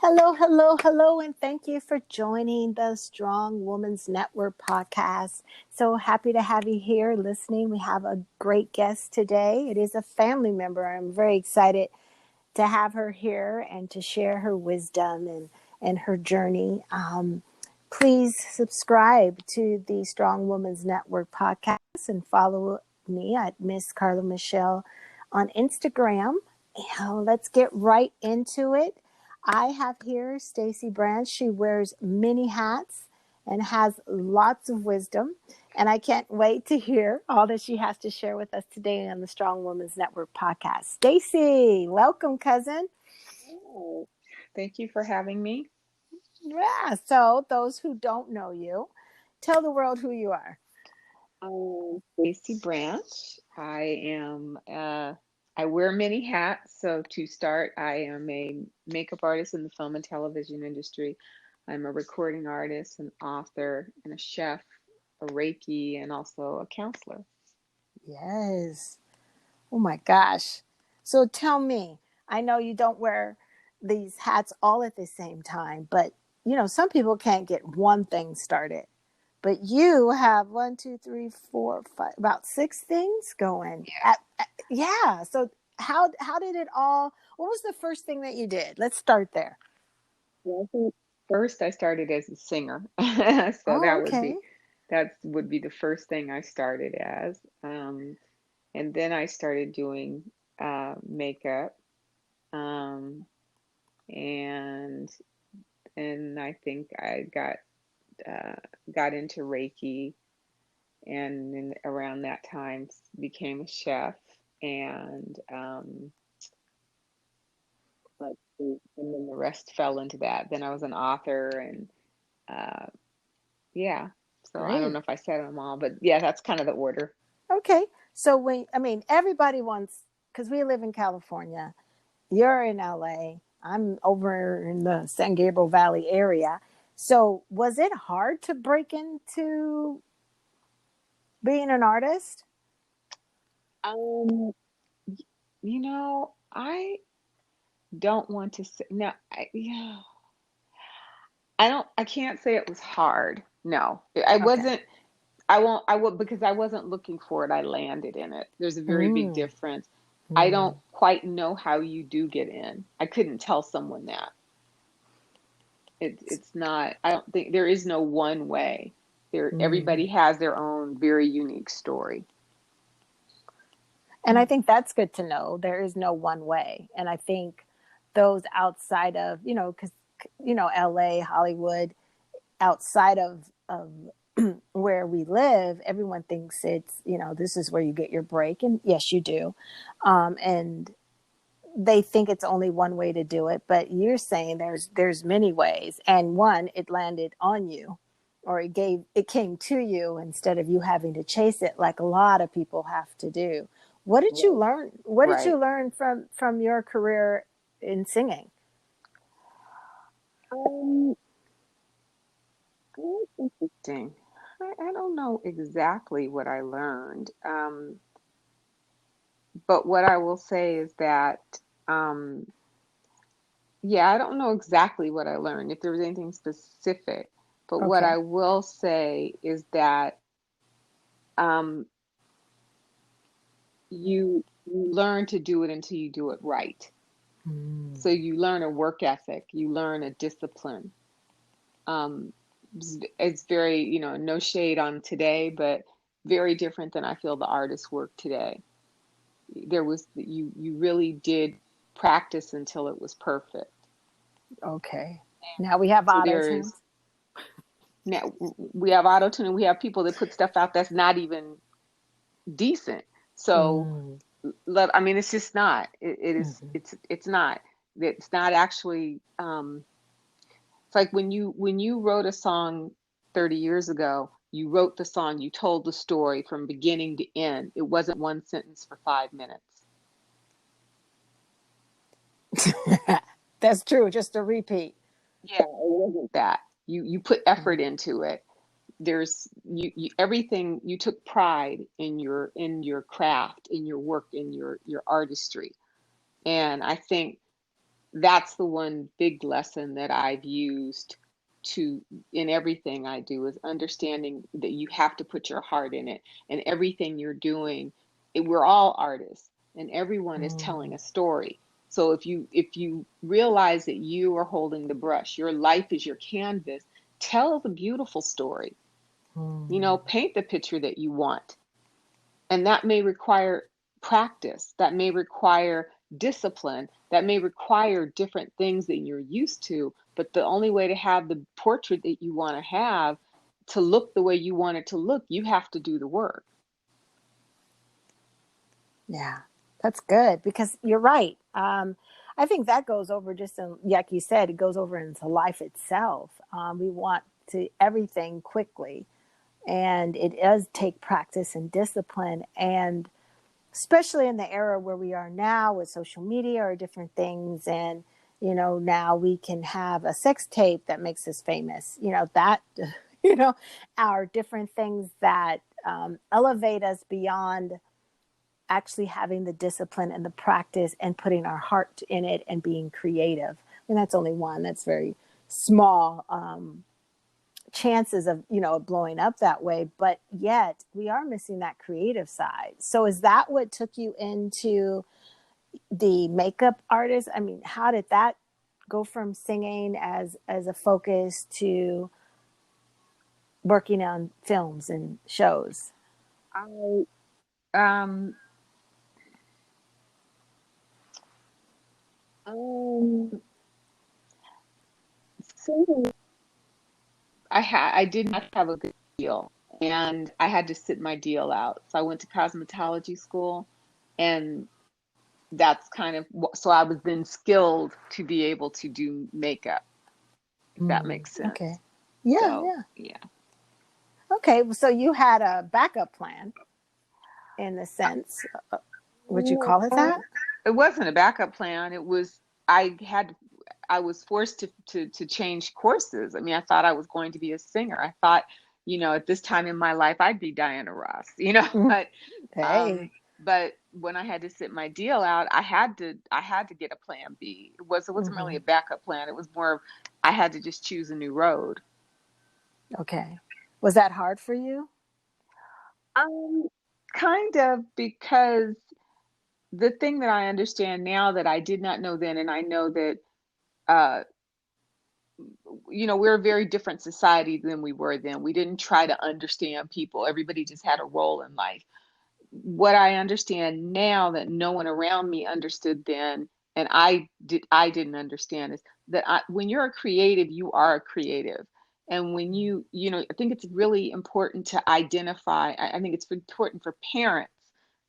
Hello, hello, hello, and thank you for joining the Strong Women's Network podcast. So happy to have you here listening. We have a great guest today. It is a family member. I'm very excited to have her here and to share her wisdom and her journey. Please subscribe to the Strong Women's Network podcast and follow me at Miss Carla Michelle on Instagram. Let's get right into it. I have here Stacye Branche. She wears many hats and has lots of wisdom. And I can't wait to hear all that she has to share with us today on the Strong Women's Network podcast. Stacye, welcome, cousin. Oh, thank you for having me. Yeah, so those who don't know you, tell the world who you are. Stacye Branche. I wear many hats. So to start, I am a makeup artist in the film and television industry. I'm a recording artist, an author, and a chef, a Reiki, and also a counselor. Yes. Oh my gosh. So tell me, I know you don't wear these hats all at the same time, but some people can't get one thing started. But you have 1, 2, 3, 4, 5, about 6 things going. Yeah. So how did it all? What was the first thing that you did? Let's start there. Well, I think first I started as a singer, so Oh, okay. that would be the first thing I started as, and then I started doing makeup, um, and and I think I uh, got into Reiki, and then around that time became a chef, and let's see, and then the rest fell into that. Then I was an author, and uh, yeah. So I don't Great. know if I said them all, but yeah, that's kind of the order. Okay. So everybody wants, because we live in California. You're in LA. I'm over in the San Gabriel Valley area. So was it hard to break into being an artist? Um, I don't want to say no. Yeah, I can't say it was hard. No, I Okay. wasn't. I won't because I wasn't looking for it. I landed in it. There's a very big Mm, difference. I mm. don't quite know how you do get in. I couldn't tell someone that. It's not, I don't think there is no one way. Mm. Everybody has their own very unique story. And I think that's good to know. There is no one way. And I think those outside of, because, LA, Hollywood, outside of where we live, everyone thinks it's, this is where you get your break. And yes, you do. And they think it's only one way to do it, but you're saying there's many ways, and one, it landed on you, or it came to you instead of you having to chase it like a lot of people have to do. What did you Right. learn? What did you Right. learn from your career in singing? Um, that's interesting. I don't know exactly what I learned. But what I will say is that, um, yeah, I don't know exactly what I learned, if there was anything specific. But what Okay. I will say is that um, you learn to do it until you do it right. Mm. So you learn a work ethic, you learn a discipline. Um, it's very, no shade on today, but very different than I feel the artists work today. You really did practice until it was perfect. Okay. Now we have So auto there is tunes. now we have auto tune and we have people that put stuff out that's not even decent. So Mm. I mean, it's just not. It is. Mm-hmm. It's not. It's not actually. It's like when you wrote a song 30 years ago. You wrote the song. You told the story from beginning to end. It wasn't one sentence for 5 minutes. That's true. Just a repeat. Yeah, it wasn't that. You put effort into it. There's you everything. You took pride in your craft, in your work, in your artistry. And I think that's the one big lesson that I've used to in everything I do, is understanding that you have to put your heart in it, and everything you're doing, we're all artists and everyone is telling Mm, a story. So if you realize that you are holding the brush, your life is your canvas, tell the beautiful story. mm. Paint the picture that you want. And that may require practice, that may require discipline, that may require different things that you're used to. But the only way to have the portrait that you want to have to look the way you want it to look, you have to do the work. Yeah, that's good because you're right. I think that goes over just in, like you said, it goes over into life itself. We want to everything quickly, and it does take practice and discipline. And especially in the era where we are now with social media or different things, and now we can have a sex tape that makes us famous. That our different things that elevate us beyond actually having the discipline and the practice and putting our heart in it and being creative. And that's only one. That's very small chances of blowing up that way. But yet we are missing that creative side. So is that what took you into the makeup artist? I mean, how did that go from singing as a focus to working on films and shows? I um um so I did not have a good deal, and I had to sit my deal out. So I went to cosmetology school, and that's kind of so I was then skilled to be able to do makeup, if that Mm, makes sense. okay. Yeah, So yeah. yeah. Okay, so you had a backup plan in the sense, would you No, call it that? it wasn't a backup plan. It was I had I was forced to change courses. I mean, I thought I was going to be a singer. I thought, at this time in my life I'd be Diana Ross, Mhm. but Hey. um but when I had to sit my deal out, I had to get a plan B. It wasn't really Hmm. a backup plan. It was more of I had to just choose a new road. Okay. Was that hard for you? Um, Kind of, because the thing that I understand now that I did not know then, and I know that uh, we're a very different society than we were then. We didn't try to understand people. Everybody just had a role in life. What I understand now that no one around me understood then, and I didn't understand, is that when you're a creative, you are a creative. And when I think it's really important to identify, I think it's important for parents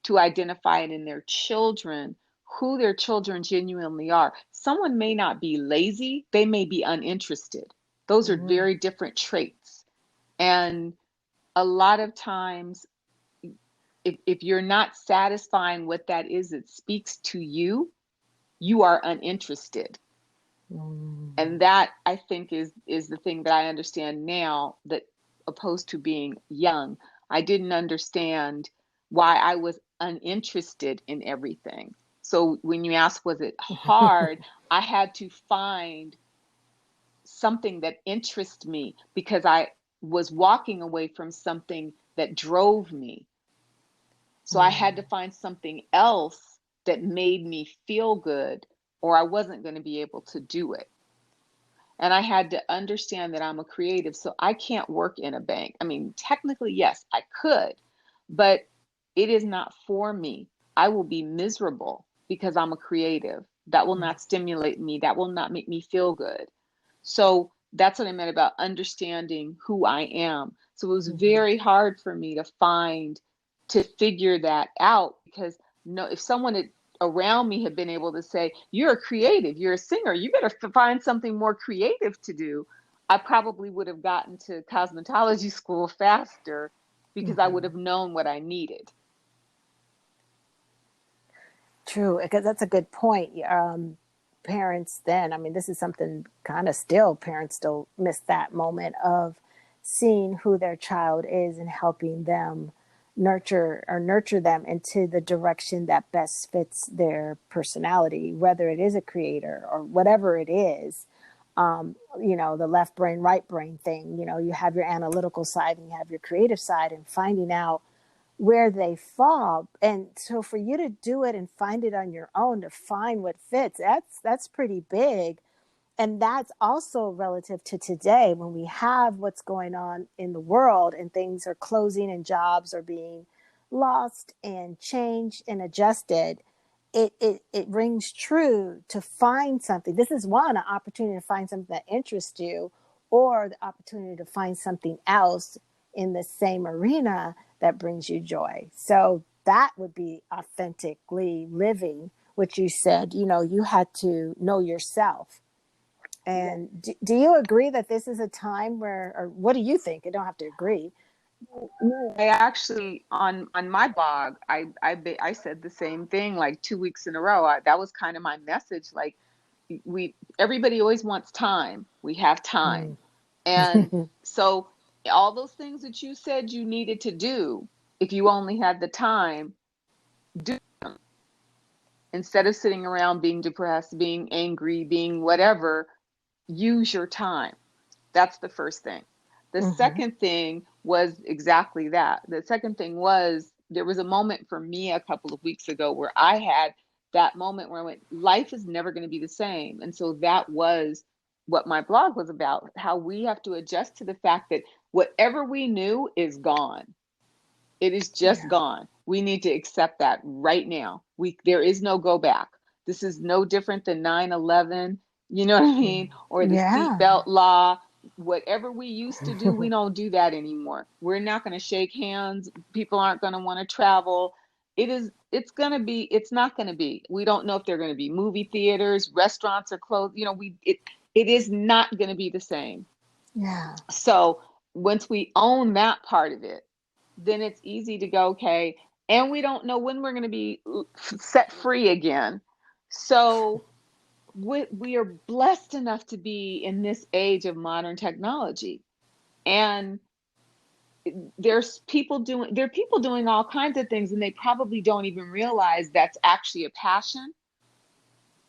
to identify it in their children, who their children genuinely are. Someone may not be lazy, they may be uninterested. Those are Hmm. very different traits. And a lot of times, if you're not satisfying what that is that speaks to you, you are uninterested. Hmm. And that, I think, is the thing that I understand now, that opposed to being young, I didn't understand why I was uninterested in everything. So when you ask, was it hard? I had to find something that interests me, because I was walking away from something that drove me. So I had to Hmm. find something else that made me feel good, or I wasn't going to be able to do it. And I had to understand that I'm a creative, so I can't work in a bank. I mean, technically, yes, I could, but it is not for me. I will be miserable because I'm a creative. That will not stimulate me. That will not make me feel good. So that's what I meant about understanding who I am. So it was Hmm. very hard for me to figure that out, because no, if someone around me had been able to say, "You're a creative, you're a singer, you better find something more creative to do," I probably would have gotten to cosmetology school faster, because I would Hmm. have known what I needed. True, because that's a good point. Parents then, I mean, this is something kind of still, parents still miss that moment of seeing who their child is and helping them, nurture them into the direction that best fits their personality, whether it is a creator or whatever it is. The left brain, right brain thing, you have your analytical side and you have your creative side, and finding out where they fall. And so for you to do it and find it on your own, to find what fits, that's pretty big. And that's also relative to today, when we have what's going on in the world and things are closing and jobs are being lost and changed and adjusted. It rings true to find something. This is one, an opportunity to find something that interests you, or the opportunity to find something else in the same arena that brings you joy. So that would be authentically living, which you said, you had to know yourself. And do you agree that this is a time where, or what do you think? You don't have to agree. No, I actually on my blog, I said the same thing like 2 weeks in a row. That was kind of my message. Like, everybody always wants time. We have time, Mm. and so all those things that you said you needed to do, if you only had the time, do them instead of sitting around being depressed, being angry, being whatever. Use your time. That's the first thing. The Mm-hmm. second thing was exactly that. The second thing was, there was a moment for me a couple of weeks ago where I had that moment where I went, life is never going to be the same. And so that was what my blog was about, how we have to adjust to the fact that whatever we knew is gone. It is just Yeah. gone. We need to accept that right now. There is no go back. This is no different than 9/11, you know what I mean? Or the Yeah. seatbelt law. Whatever we used to do, we don't do that anymore. We're not going to shake hands. People aren't going to want to travel. It's not going to be. We don't know if they're going to be movie theaters, restaurants are closed. It is not going to be the same. Yeah. So once we own that part of it, then it's easy to go, okay, and we don't know when we're going to be set free again. So we are blessed enough to be in this age of modern technology. And there are people doing all kinds of things, and they probably don't even realize that's actually a passion,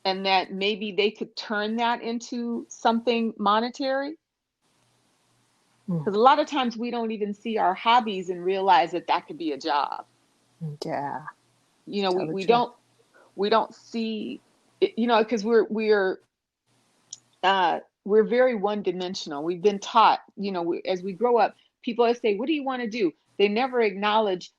and that maybe they could turn that into something monetary. Mm. Because a lot of times we don't even see our hobbies and realize that that could be a job. Yeah. You know, we, Totally we true. don't we don't see it, because we're very one dimensional. We've been taught, as we grow up, people always say, what do you want to do? They never acknowledge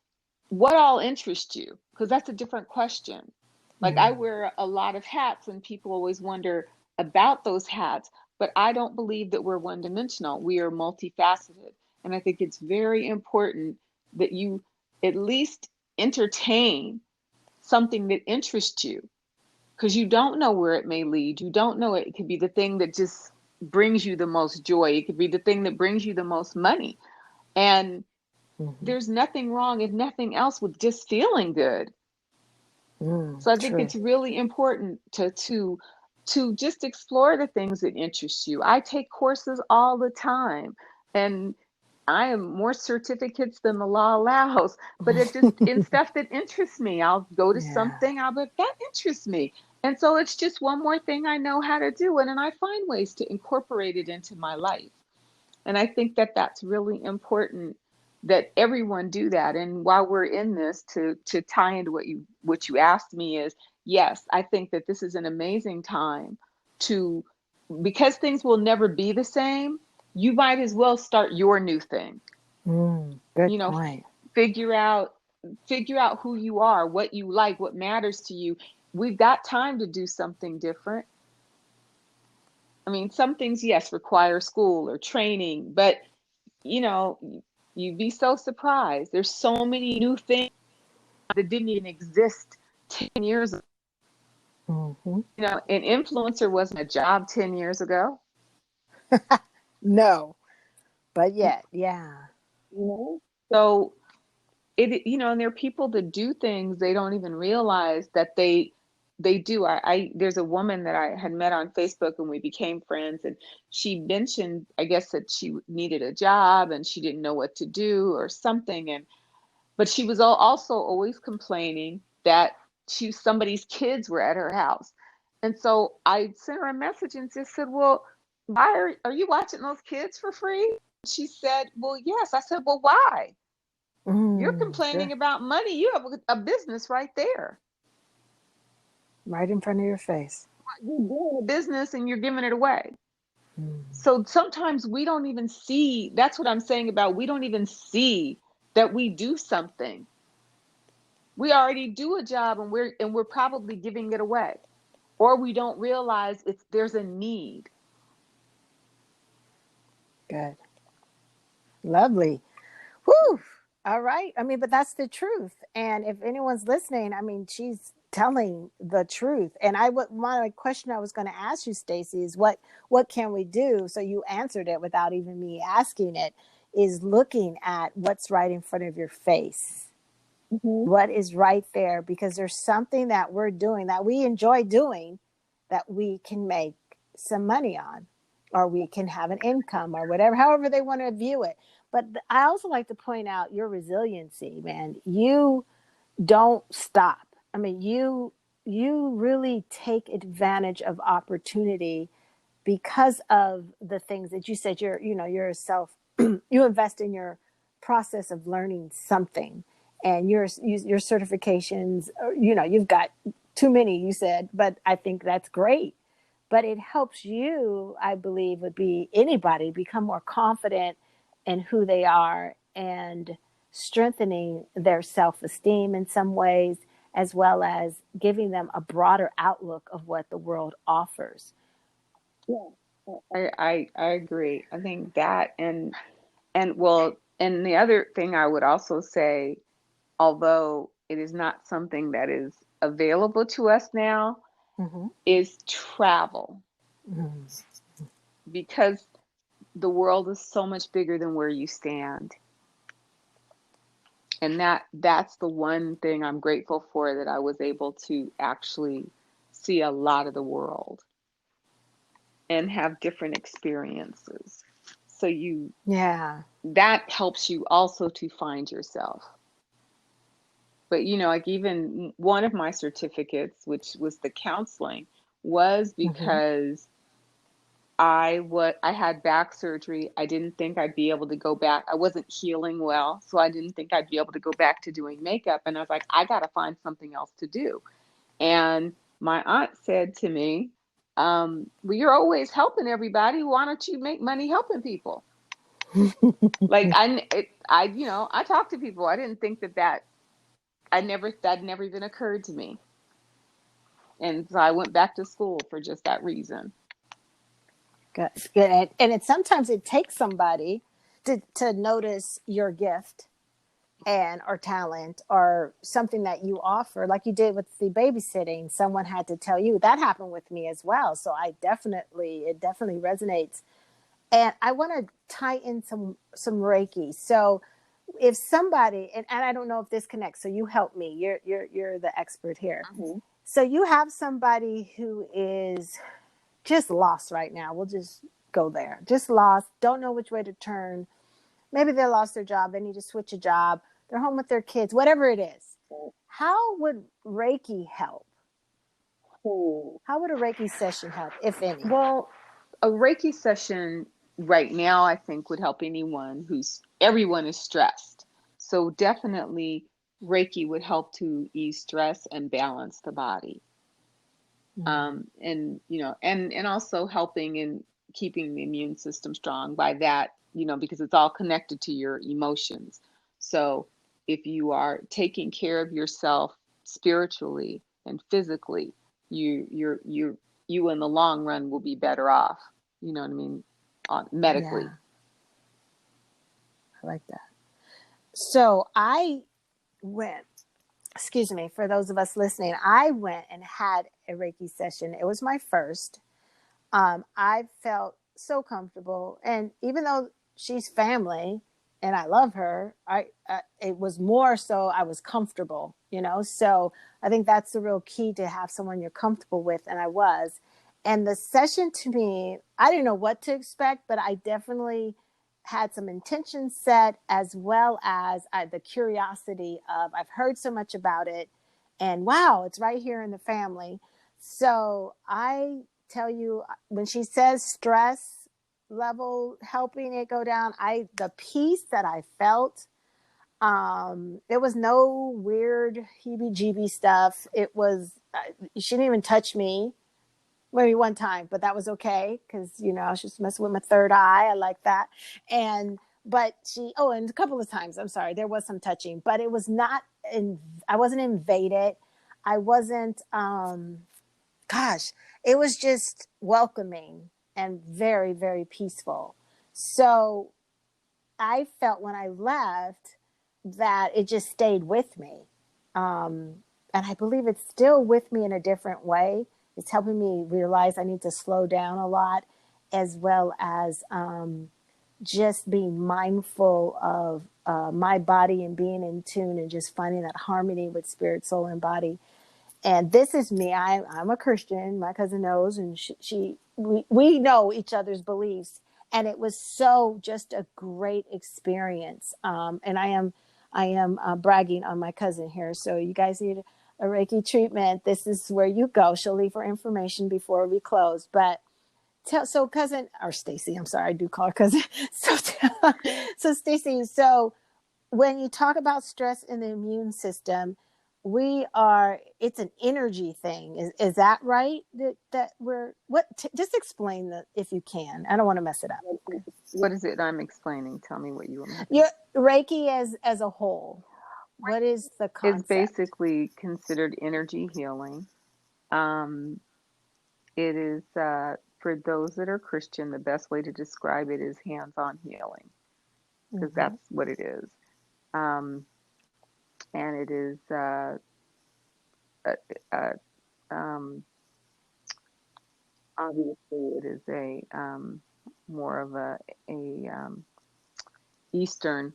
what all interests you, because that's a different question. Like, I Mm. wear a lot of hats and people always wonder about those hats, but I don't believe that we're one dimensional. We are multifaceted. And I think it's very important that you at least entertain something that interests you, because you don't know where it may lead. You don't know, it could be the thing that just brings you the most joy. It could be the thing that brings you the most money. And Mm-hmm. there's nothing wrong, if nothing else, with just feeling good. Mm. So I think True. it's really important to just explore the things that interest you. I take courses all the time, and I am more certificates than the law allows, but it just in stuff that interests me. I'll go to Yeah. something, I'll be like, that interests me. And so it's just one more thing I know how to do, and then I find ways to incorporate it into my life. And I think that that's really important, that everyone do that. And while we're in this, to tie into what you asked me, is yes, I think that this is an amazing time to, because things will never be the same, you might as well start your new thing. Mm. Good You know, point. figure out figure out who you are, what you like, what matters to you. We've got time to do something different. I mean, some things, yes, require school or training, but you know, you'd be so surprised. There's so many new things that didn't even exist 10 years ago. Mm-hmm. An influencer wasn't a job 10 years ago. No, but yet, yeah. No. So and there are people that do things they don't even realize that they do. There's a woman that I had met on Facebook, and we became friends, and she mentioned, I guess, that she needed a job and she didn't know what to do or something. But she was also always complaining that somebody's kids were at her house. And so I sent her a message and just said, well, why are you watching those kids for free? She said, well, yes. I said, well, why? You're Sure. complaining about money. You have a business right there. Right in front of your face. You're doing a business and you're giving it away. Mm. So sometimes we don't even see, that's what I'm saying about we don't even see that we do something. We already do a job and we're probably giving it away. Or we don't realize there's a need. Good. Lovely. Whew. All right. I mean, but that's the truth. And if anyone's listening, I mean, she's telling the truth. And my question I was going to ask you, Stacye, is what can we do? So you answered it without even me asking it, is looking at what's right in front of your face. Mm-hmm. What is right there? Because there's something that we're doing that we enjoy doing that we can make some money on, or we can have an income or whatever, however they want to view it. But I also like to point out your resiliency, man. You don't stop. I mean, you really take advantage of opportunity because of the things that you said. You're a self you invest in your process of learning something, and your certifications, you've got too many, you said, but I think that's great. But it helps you, I believe, would be anybody become more confident in who they are, and strengthening their self-esteem in some ways, as well as giving them a broader outlook of what the world offers. Yeah. I agree. I think that and well, and the other thing I would also say, although it is not something that is available to us now, Mm-hmm. is travel, Mm-hmm. because the world is so much bigger than where you stand. And that's the one thing I'm grateful for, that I was able to actually see a lot of the world and have different experiences. So Yeah. that helps you also to find yourself. But like even one of my certificates, which was the counseling, was Mm-hmm. because I had back surgery. I didn't think I'd be able to go back. I wasn't healing well, so I didn't think I'd be able to go back to doing makeup. And I was like, I got to find something else to do. And my aunt said to me, well, you're always helping everybody. Why don't you make money helping people? Like I talk to people. I didn't think that never even occurred to me. And so I went back to school for just that reason. Good. Good. And sometimes it takes somebody to notice your gift and or talent or something that you offer, like you did with the babysitting. Someone had to tell you. That happened with me as well. So it definitely resonates. And I want to tie in some Reiki. So if somebody, and I don't know if this connects, so you help me. You're the expert here. Mm-hmm. So you have somebody who is just lost right now. We'll just go there. Just lost, don't know which way to turn. Maybe they lost their job. They need to switch a job. They're home with their kids, whatever it is. How would Reiki help? Cool. How would a Reiki session help, if any? Well, a Reiki session right now, I think, would help everyone is stressed. So definitely Reiki would help to ease stress and balance the body. And and also helping in keeping the immune system strong by that, because it's all connected to your emotions. So if you are taking care of yourself spiritually and physically, you in the long run will be better off, you know what I mean, Yeah, medically. I like that. So I went, excuse me, for those of us listening, I went and had a Reiki session. It was my first. I felt so comfortable, and even though she's family and I love her, it was more so I was comfortable, So I think that's the real key, to have someone you're comfortable with, and I was. And the session, to me, I didn't know what to expect, but I definitely had some intentions set, as well as the curiosity of, I've heard so much about it, and wow, it's right here in the family. So I tell you, when she says stress level helping it go down, the peace that I felt, there was no weird heebie jeebie stuff. It was, she didn't even touch me, maybe one time, but that was okay, because I was just messing with my third eye. I like that. But and a couple of times, I'm sorry, there was some touching, but it was not I wasn't invaded. I wasn't, gosh, it was just welcoming and very, very peaceful. So I felt when I left that it just stayed with me. And I believe it's still with me in a different way. It's helping me realize I need to slow down a lot, as well as just being mindful of my body and being in tune and just finding that harmony with spirit, soul, and body. And this is me. I'm a Christian. My cousin knows, and we know each other's beliefs. And it was so just a great experience. And I am bragging on my cousin here. So you guys need a Reiki treatment. This is where you go. She'll leave her information before we close. But so cousin, or Stacye, I'm sorry, I do call her cousin. So Stacye, so when you talk about stress in the immune system, it's an energy thing. Is that right? That we're, just explain that if you can. I don't want to mess it up. What is it I'm explaining? Tell me what you want. Your Reiki as a whole. What is the concept? It's basically considered energy healing. It is, for those that are Christian, the best way to describe it is hands-on healing, because that's what it is. And it is, obviously, it is a more of an Eastern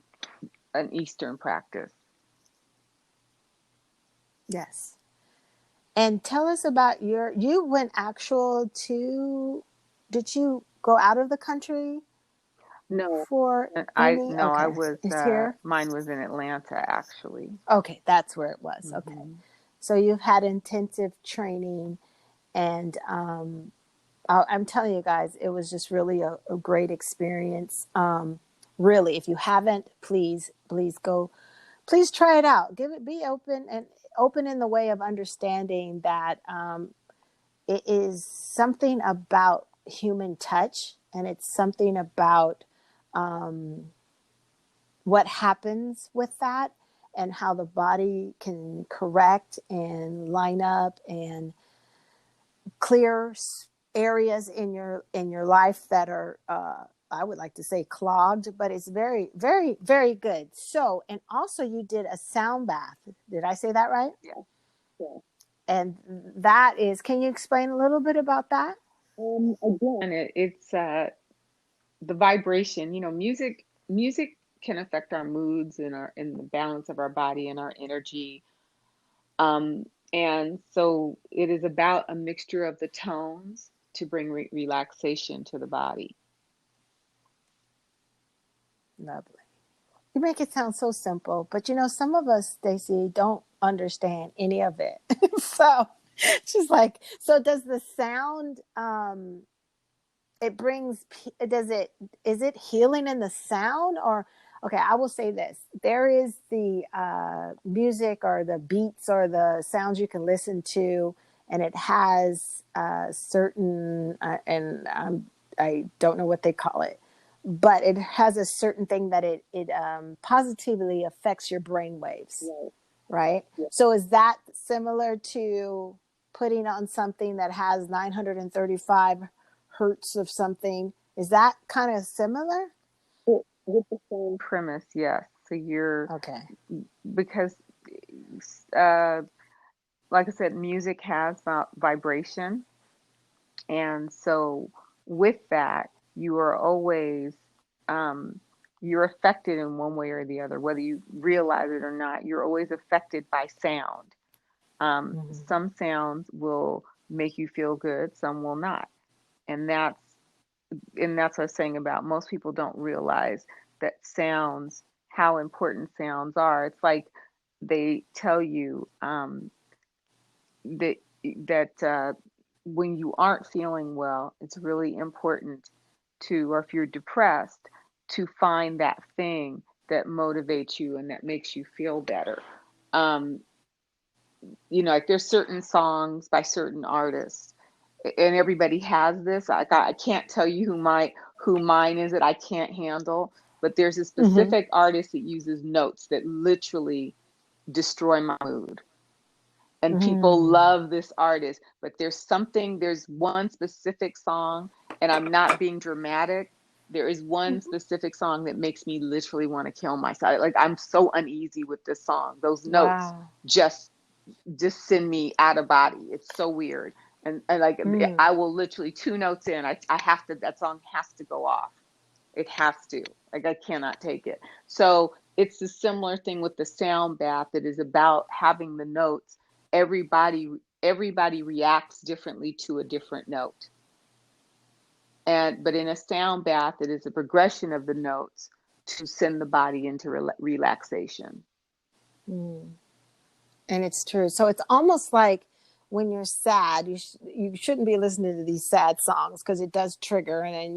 practice. Yes. And tell us about you went did you go out of the country? No, For any? I Okay. was, It's here? mine was in Atlanta, actually. Okay, that's where it was. Mm-hmm. Okay. So you've had intensive training, and I'm telling you guys, it was just really a great experience. Really, if you haven't, please go, please try it out. Be open in the way of understanding that it is something about human touch, and it's something about what happens with that, and how the body can correct and line up and clear areas in your life that are I would like to say clogged, but it's very, very, very good. So, and also you did a sound bath. Did I say that right? Yeah. Yeah. And that is, can you explain a little bit about that? Again, it's the vibration. Music can affect our moods and the balance of our body and our energy. And so it is about a mixture of the tones to bring relaxation to the body. Lovely. You make it sound so simple, but some of us, Stacye, don't understand any of it. So she's like, so does the sound, it brings, is it healing in the sound? Or, okay, I will say this. There is the music or the beats or the sounds you can listen to, and it has certain, I don't know what they call it, but it has a certain thing that it positively affects your brain waves, right? Yeah. So is that similar to putting on something that has 935 hertz of something? Is that kind of similar? With the same premise, yes. So you're, okay, because like I said, music has vibration, and so with that, you are always, you're affected in one way or the other, whether you realize it or not. You're always affected by sound. Some sounds will make you feel good, some will not, and and that's what I was saying about most people don't realize that sounds, how important sounds are. It's like they tell you that that when you aren't feeling well, it's really important to, or if you're depressed, to find that thing that motivates you and that makes you feel better. Um, like there's certain songs by certain artists, and everybody has this. I can't tell you who mine is that I can't handle, but there's a Mm-hmm. specific artist that uses notes that literally destroy my mood. And people Mm. love this artist, but there's one specific song, and I'm not being dramatic. There is one specific song that makes me literally want to kill myself. Like, I'm so uneasy with this song. Those notes Wow. just send me out of body. It's so weird. And like, Mm. I will literally, two notes in, I have to, that song has to go off. It has to. Like, I cannot take it. So it's a similar thing with the sound bath. It is about having the notes. Everybody reacts differently to a different note. But in a sound bath, it is a progression of the notes to send the body into relaxation. Mm. And it's true. So it's almost like when you're sad, you shouldn't be listening to these sad songs because it does trigger, and then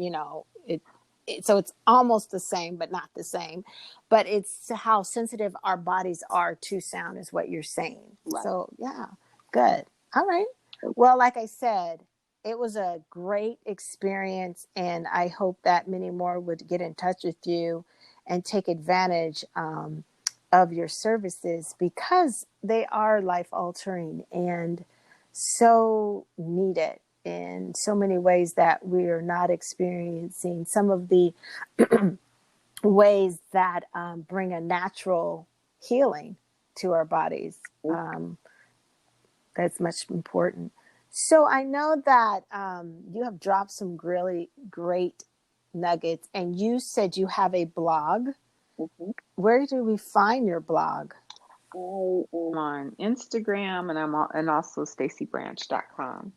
so it's almost the same, but not the same. But it's how sensitive our bodies are to sound, is what you're saying. Right. So yeah, good. All right. Well, like I said, it was a great experience, and I hope that many more would get in touch with you and take advantage of your services, because they are life altering and so needed in so many ways that we are not experiencing some of the ways that bring a natural healing to our bodies. That's much important. So I know that you have dropped some really great nuggets, and you said you have a blog. Mm-hmm. Where do we find your blog? I am on Instagram, and also stacyebranche.com.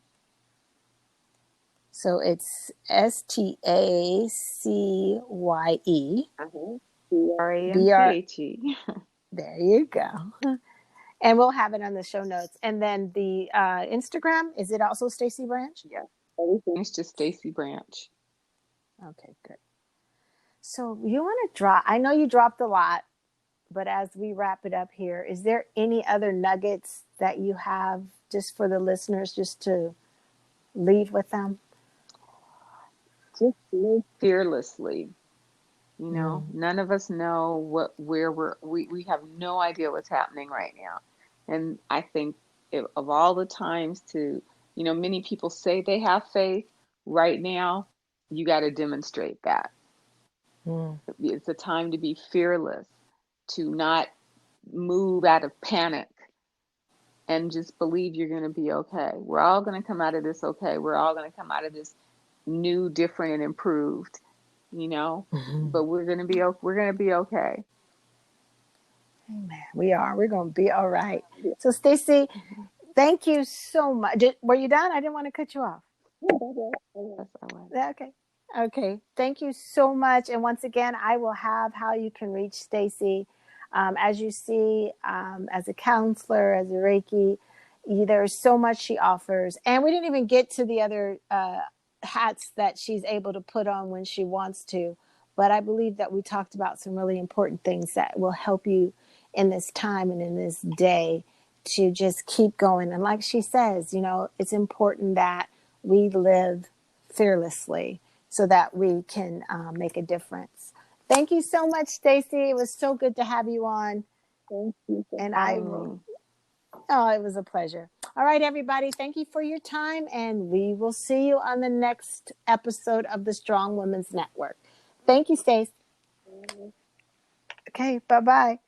So it's Stacye BR. Branche. There you go. And we'll have it on the show notes. And then the Instagram, is it also Stacye Branche? Yes. Everything's just Stacye Branche. Okay, good. So you want to drop, I know you dropped a lot, but as we wrap it up here, is there any other nuggets that you have just for the listeners, just to leave with them? Just live fearlessly. Mm. None of us know where we have no idea what's happening right now. And I think, of all the times to, many people say they have faith. Right now, you got to demonstrate that. Mm. It's a time to be fearless, to not move out of panic, and just believe you're going to be okay. We're all going to come out of this okay. We're all going to come out of this new, different, and improved, Mm-hmm. but we're going to be okay. Amen. We're going to be all right. So Stacye, thank you so much. Were you done? I didn't want to cut you off. Yes, I was. Okay. Okay. Thank you so much. And once again, I will have how you can reach Stacye. As you see, as a counselor, as a Reiki, there's so much she offers. And we didn't even get to the other hats that she's able to put on when she wants to. But I believe that we talked about some really important things that will help you in this time and in this day to just keep going. And like she says, it's important that we live fearlessly so that we can make a difference. Thank you so much, Stacye. It was so good to have you on. Thank you for And I having will. me. Oh, it was a pleasure. All right, everybody. Thank you for your time. And we will see you on the next episode of the Strong Women's Network. Thank you, Stacye. Okay, bye-bye.